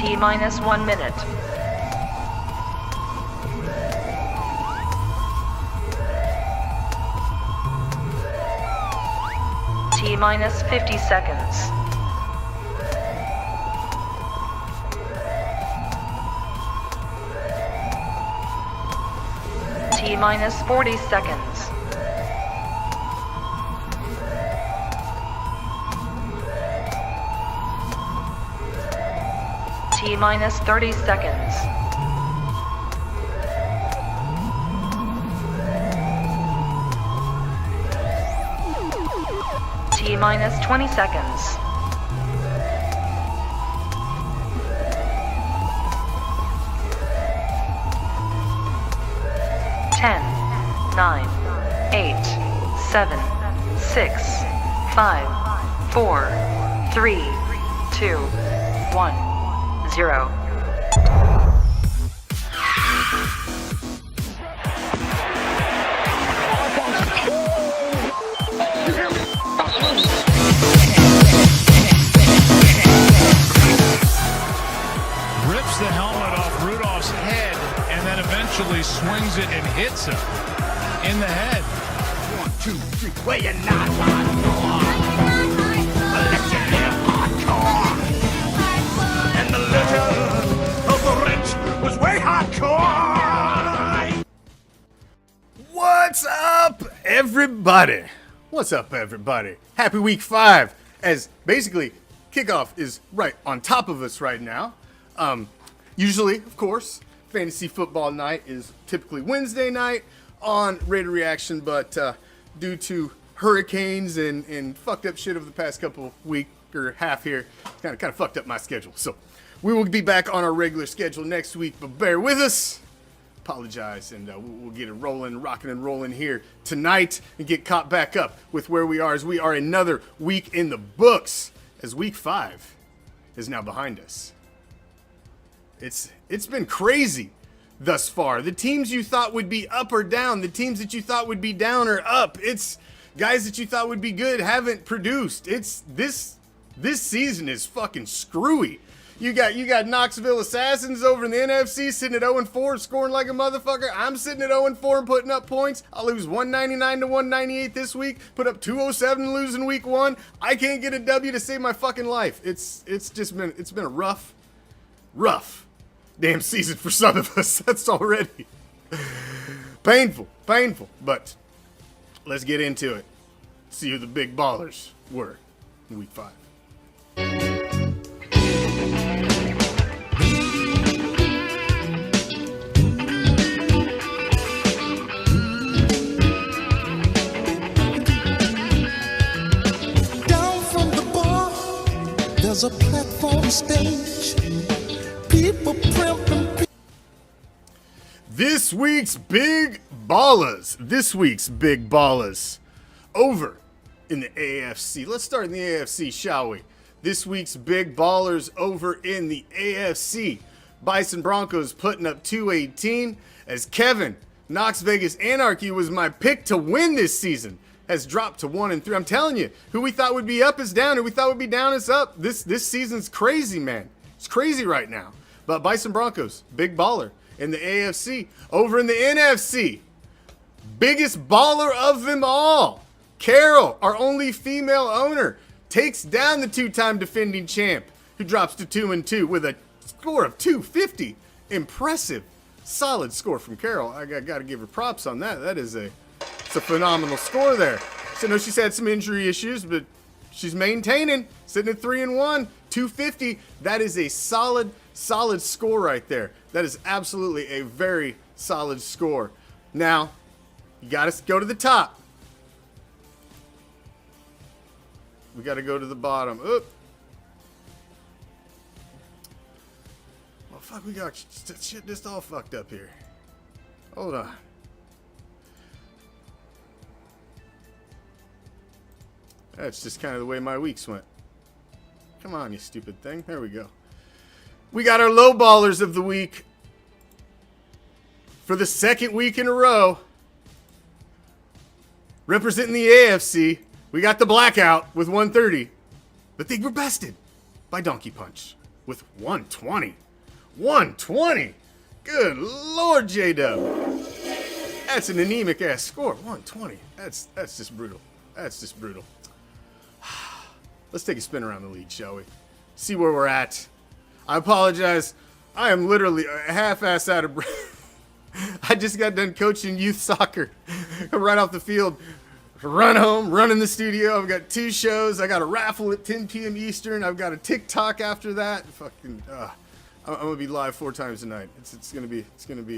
T minus 1 minute. T minus 50 seconds. T minus 40 seconds. T minus 30 seconds. T minus 20 seconds. Ten, 9, 8, 7, 6, 5, 4, 3, 2, 1, 0. Rips the helmet off Rudolph's head and then eventually swings it and hits him in the head. 1, 2, 3, where you not hardcore? I'll let you live hardcore. And the letter of the rich was way hardcore. What's up, everybody? What's up, everybody? Happy week 5, as basically kickoff is right on top of us right now. Usually, of course, fantasy football night is typically Wednesday night on Raider Reaction, but due to hurricanes and fucked up shit over the past couple of week or half here, kind of fucked up my schedule. So we will be back on our regular schedule next week, but bear with us. Apologize, and we'll get it rolling, rocking and rolling here tonight and get caught back up with where we are as we are another week in the books, as week 5 is now behind us. It's been crazy thus far. The teams you thought would be up or down, the teams that you thought would be down or up, it's guys that you thought would be good haven't produced. It's this season is fucking screwy. You got Knoxville Assassins over in the NFC sitting at 0-4, scoring like a motherfucker. I'm sitting at 0-4 and putting up points. I lose 199 to 198 this week. Put up 207 and losing week 1. I can't get a W to save my fucking life. It's been a rough damn season for some of us. That's already painful. But let's get into it. See who the big ballers were in week 5. There's a platform stage. People primping. This week's big ballers. Over in the AFC. Let's start in the AFC, shall we? This week's big ballers over in the AFC. Bison Broncos putting up 218 as Kevin, Knox Vegas Anarchy was my pick to win this season, has dropped to 1-3. I'm telling you, who we thought would be up is down, who we thought would be down is up. This season's crazy, man. It's crazy right now. But Bison Broncos, big baller in the AFC. Over in the NFC, biggest baller of them all, Carol, our only female owner, takes down the 2-time defending champ, who drops to 2-2 with a score of 250. Impressive, solid score from Carol. I got to give her props on that. It's a phenomenal score there. So I know she's had some injury issues, but she's maintaining, sitting at 3-1, 250. That is a solid score right there. That is absolutely a very solid score. Now, you got to go to the top. We got to go to the bottom. Oop. Well, fuck, we got shit just all fucked up here. Hold on. That's just kind of the way my weeks went. Come on, you stupid thing. There we go. We got our low ballers of the week. For the second week in a row. Representing the AFC, we got the Blackout with 130. But they were bested by Donkey Punch with 120. 120. Good Lord, J-Dub. That's an anemic ass score. 120. That's just brutal. That's just brutal. Let's take a spin around the league, shall we? See where we're at. I apologize. I am literally half-ass out of breath. I just got done coaching youth soccer. Right off the field. Run home, run in the studio. I've got 2 shows. I got a raffle at 10 p.m. Eastern. I've got a TikTok after that. Fucking, I'm gonna be live 4 times a night. It's gonna be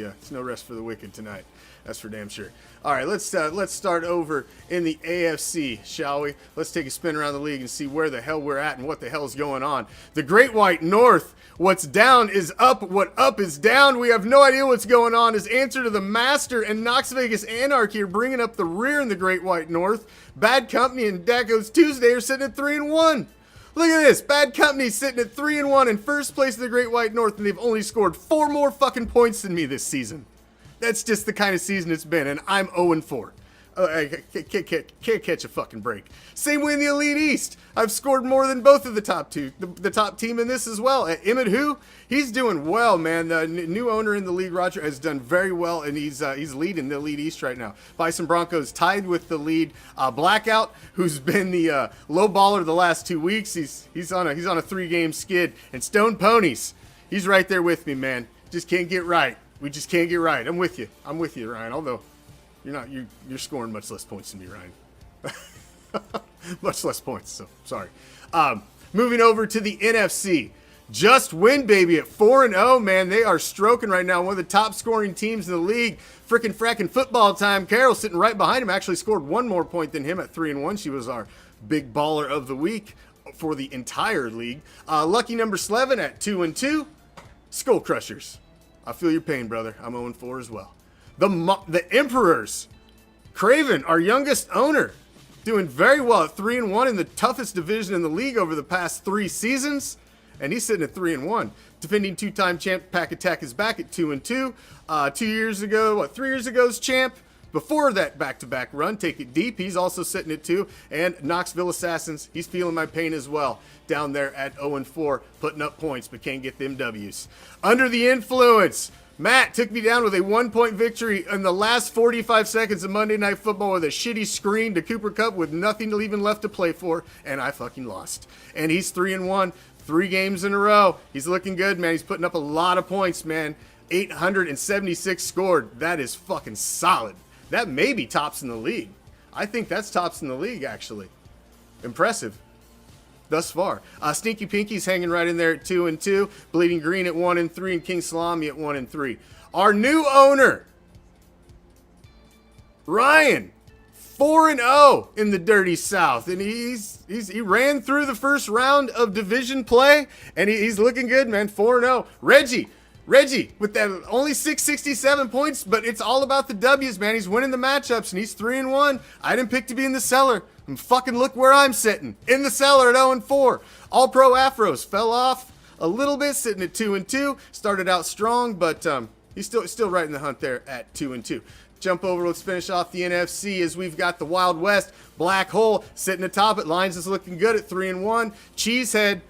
it's no rest for the wicked tonight. That's for damn sure. All right, let's start over in the AFC, shall we? Let's take a spin around the league and see where the hell we're at and what the hell's going on. The Great White North. What's down is up. What up is down. We have no idea what's going on. His answer to the Master and Knox Vegas Anarchy are bringing up the rear in the Great White North. Bad Company and Daco's Tuesday are sitting at 3-1. Look at this. Bad Company sitting at 3-1 in first place in the Great White North, and they've only scored 4 more fucking points than me this season. That's just the kind of season it's been, and I'm 0-4. I can't catch a fucking break. Same way in the Elite East. I've scored more than both of the top two. The top team in this as well. Emmett Who, he's doing well, man. The new owner in the league, Roger, has done very well, and he's leading the Elite East right now. Bison Broncos tied with the lead. Blackout, who's been the low baller the last 2 weeks. He's on a 3-game skid. And Stone Ponies, he's right there with me, man. Just can't get right. We just can't get right. I'm with you, Ryan. Although you're scoring much less points than me, Ryan. Much less points, so sorry. Moving over to the NFC. Just win, baby, at 4-0, man. They are stroking right now. One of the top scoring teams in the league. Frickin' frackin' football time. Carol sitting right behind him. Actually scored 1 more point than him at 3-1. She was our big baller of the week for the entire league. Lucky number 11 at 2-2. Skull Crushers. I feel your pain, brother. I'm 0-4 as well. The Emperors. Craven, our youngest owner, doing very well at 3-1 in the toughest division in the league over the past 3 seasons. And he's sitting at 3-1. Defending 2-time champ Pack Attack is back at 2-2. 2 years ago, 3 years ago's champ. Before that back-to-back run, Take It Deep, he's also sitting at 2. And Knoxville Assassins, he's feeling my pain as well. Down there at 0-4, putting up points, but can't get them W's. Under the Influence, Matt took me down with a 1-point victory in the last 45 seconds of Monday Night Football with a shitty screen to Cooper Kupp with nothing even left to play for, and I fucking lost. And he's 3-1, 3 games in a row. He's looking good, man. He's putting up a lot of points, man. 876 scored. That is fucking solid. That may be tops in the league. I think that's tops in the league, actually. Impressive. Thus far. Sneaky Pinky's hanging right in there at 2-2. Bleeding Green at 1-3, and King Salami at 1-3. Our new owner, Ryan, 4-0 in the Dirty South, and he ran through the first round of division play, and he's looking good, man. 4-0. Reggie with that only 667 points, but it's all about the W's, man. He's winning the matchups, and he's 3-1. I didn't pick to be in the cellar. And fucking look where I'm sitting. In the cellar at 0-4. All-Pro Afros fell off a little bit, sitting at 2-2. Started out strong, but he's still right in the hunt there at 2-2. Jump over, let's finish off the NFC as we've got the Wild West. Black Hole sitting atop it. Lions is looking good at 3-1. Cheesehead,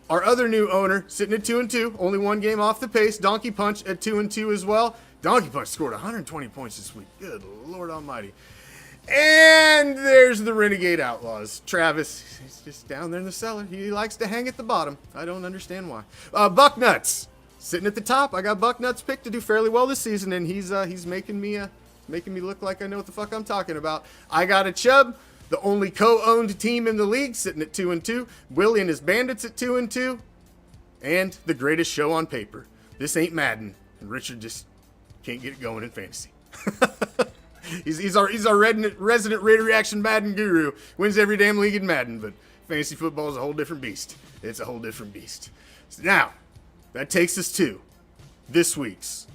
our other new owner, sitting at 2-2. Only 1 game off the pace. Donkey Punch at 2-2 as well. Donkey Punch scored 120 points this week. Good Lord Almighty. And there's the Renegade Outlaws. Travis, he's just down there in the cellar. He likes to hang at the bottom. I don't understand why. Bucknuts, sitting at the top. I got Bucknuts picked to do fairly well this season, and he's making me look like I know what the fuck I'm talking about. I got a Chubb, the only co-owned team in the league, sitting at 2-2. Willie and his Bandits at 2-2. And the greatest show on paper. This ain't Madden, and Richard just can't get it going in fantasy. He's our resident Raider Reaction Madden guru. Wins every damn league in Madden, but fantasy football is a whole different beast. It's a whole different beast. So now, that takes us to this week's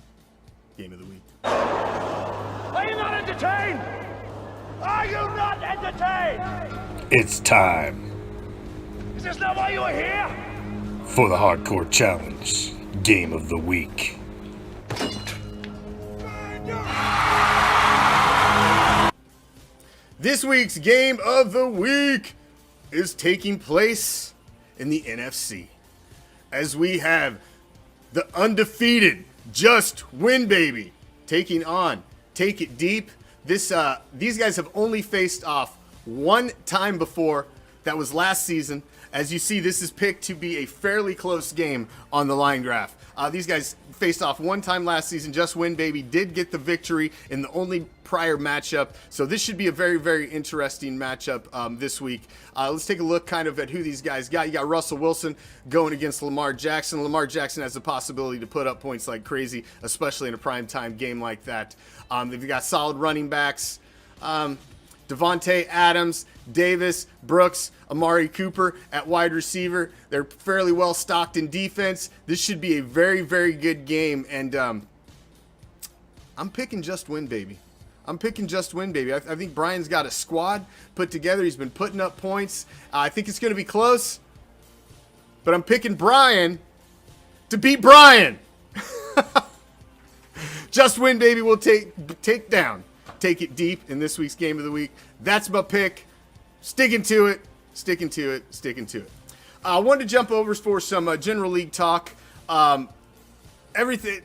Game of the Week. Are you not entertained? Are you not entertained? It's time Is this not why you are here? for the Hardcore Challenge Game of the Week. This week's Game of the Week is taking place in the NFC. as we have the undefeated Just Win Baby taking on Take It Deep. These guys have only faced off one time before. That was last season. As you see, this is picked to be a fairly close game on the line graph. These guys faced off one time last season. Just Win Baby did get the victory in the only prior matchup. So this should be a very, very interesting matchup this week. Let's take a look kind of at who these guys got. You got Russell Wilson going against Lamar Jackson. Lamar Jackson has the possibility to put up points like crazy, especially in a primetime game like that. They've got solid running backs. Devontae Adams, Davis, Brooks, Amari Cooper at wide receiver. They're fairly well stocked in defense. This should be a very, very good game. And I'm picking Just Win Baby. I'm picking Just Win Baby. I think Brian's got a squad put together. He's been putting up points. I think it's going to be close. But I'm picking Brian to beat Brian. Just Win Baby will take it deep in this week's game of the week. That's my pick. Sticking to it. I wanted to jump over for some general league talk. Everything,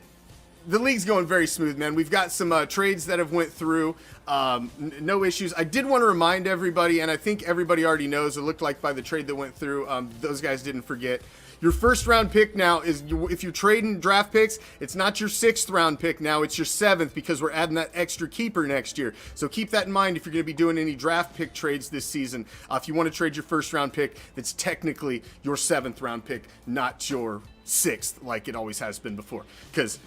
the league's going very smooth, man. We've got some trades that have went through. No issues. I did want to remind everybody, and I think everybody already knows, it looked like by the trade that went through, those guys didn't forget. Your first round pick now is, if you're trading draft picks, it's not your 6th round pick now, it's your 7th, because we're adding that extra keeper next year. So keep that in mind if you're going to be doing any draft pick trades this season. If you want to trade your first round pick, that's technically your 7th round pick, not your 6th, like it always has been before, because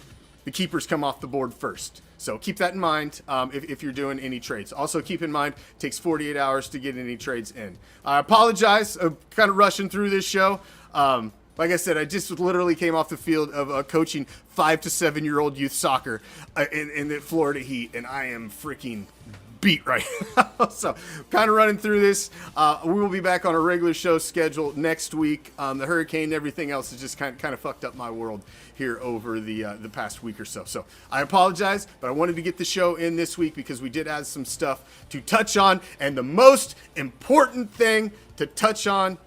the keepers come off the board first. So keep that in mind if you're doing any trades. Also keep in mind, it takes 48 hours to get any trades in. I apologize, I'm kind of rushing through this show. Like I said, I just literally came off the field of coaching 5 to 7-year-old youth soccer in the Florida Heat, and I am freaking beat right now. So kind of running through this. We will be back on a regular show schedule next week. The hurricane and everything else has just kind of fucked up my world here over the past week or so. So I apologize, but I wanted to get the show in this week because we did have some stuff to touch on, and the most important thing to touch on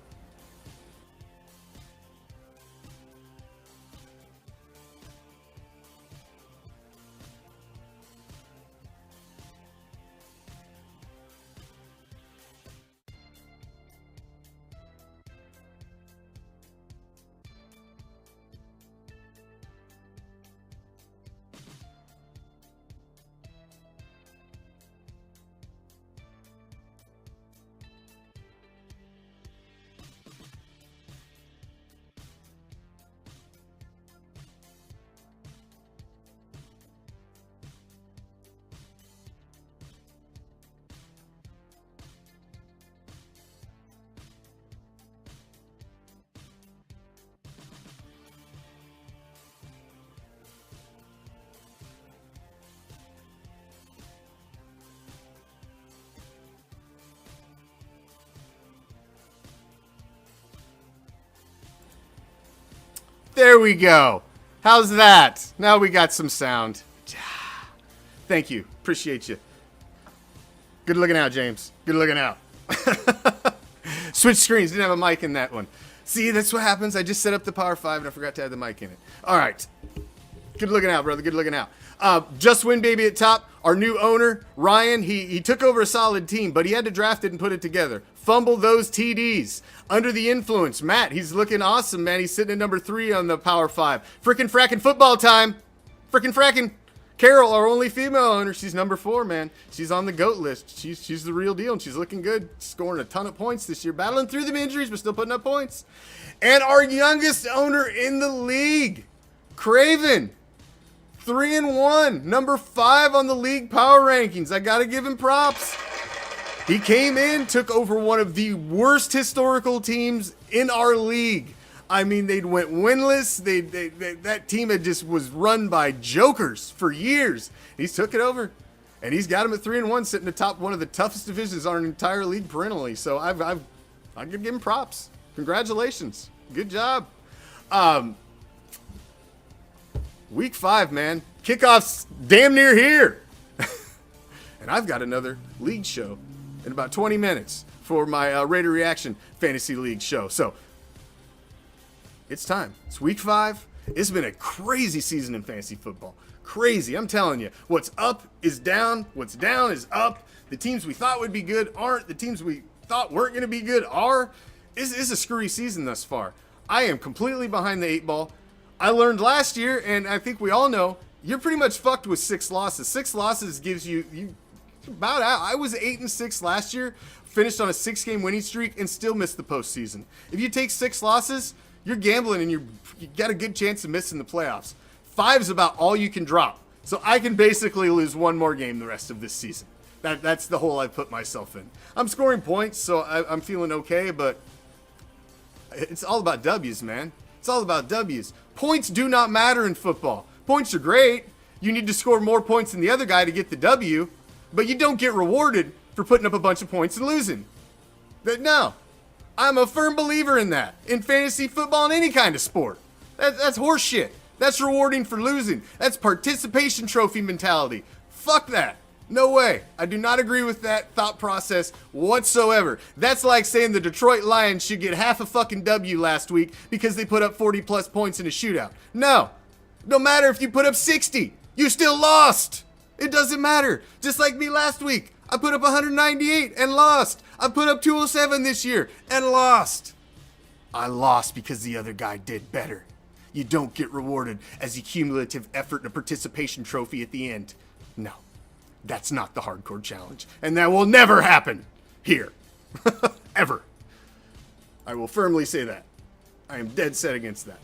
There we go. How's that? Now we got some sound. Thank you. Appreciate you. Good looking out, James. Good looking out. Switch screens. Didn't have a mic in that one. See, that's what happens. I just set up the Power 5 and I forgot to add the mic in it. All right. Good looking out, brother. Good looking out. Just Win Baby at top. Our new owner, Ryan, he took over a solid team, but he had to draft it and put it together. Fumble those TDs. Under the influence, Matt, he's looking awesome, man. He's sitting at number 3 on the Power 5. Frickin' frackin' football time. Frickin' frackin'. Carol, our only female owner, she's number 4, man. She's on the GOAT list. She's the real deal, and she's looking good. Scoring a ton of points this year. Battling through the injuries, but still putting up points. And our youngest owner in the league, Craven. 3-1. Number 5 on the league power rankings. I got to give him props. He came in, took over one of the worst historical teams in our league. I mean, they went winless. That team was run by jokers for years. He's took it over, and he's got him at 3-1, sitting atop one of the toughest divisions on an entire league perennially. So I could give him props. Congratulations, good job. Week 5, man. Kickoff's damn near here, and I've got another league show in about 20 minutes for my Raider Reaction Fantasy League show. So It's time. It's week 5. It's been a crazy season in fantasy football. Crazy. I'm telling you. What's up is down. What's down is up. The teams we thought would be good aren't. The teams we thought weren't going to be good are. It's a screwy season thus far. I am completely behind the 8 ball. I learned last year, and I think we all know, you're pretty much fucked with 6 losses. 6 losses gives you about out. I was 8-6 last year, finished on a 6-game winning streak, and still missed the postseason. If you take 6 losses, you're gambling, and you got a good chance of missing the playoffs. 5's about all you can drop. So I can basically lose 1 more game the rest of this season. That's the hole I put myself in. I'm scoring points, so I'm feeling okay, but it's all about W's, man. It's all about W's. Points do not matter in football. Points are great. You need to score more points than the other guy to get the W, but you don't get rewarded for putting up a bunch of points and losing. No. I'm a firm believer in that. In fantasy football and any kind of sport. That's horse shit. That's rewarding for losing. That's participation trophy mentality. Fuck that. No way. I do not agree with that thought process whatsoever. That's like saying the Detroit Lions should get half a fucking W last week because they put up 40 plus points in a shootout. No. No matter if you put up 60. You still lost. It doesn't matter. Just like me last week. I put up 198 and lost. I put up 207 this year and lost. I lost because the other guy did better. You don't get rewarded as a cumulative effort and a participation trophy at the end. No. That's not the hardcore challenge. And that will never happen here. Ever. I will firmly say that. I am dead set against that.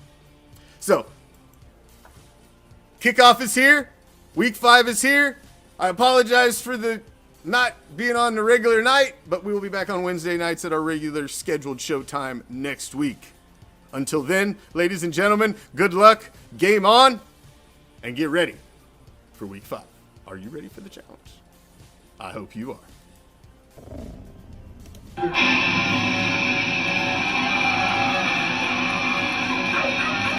So, kickoff is here. Week 5 is here. I apologize for the not being on the regular night, but we will be back on Wednesday nights at our regular scheduled showtime next week. Until then, ladies and gentlemen, good luck, game on, and get ready for week 5. Are you ready for the challenge? I hope you are.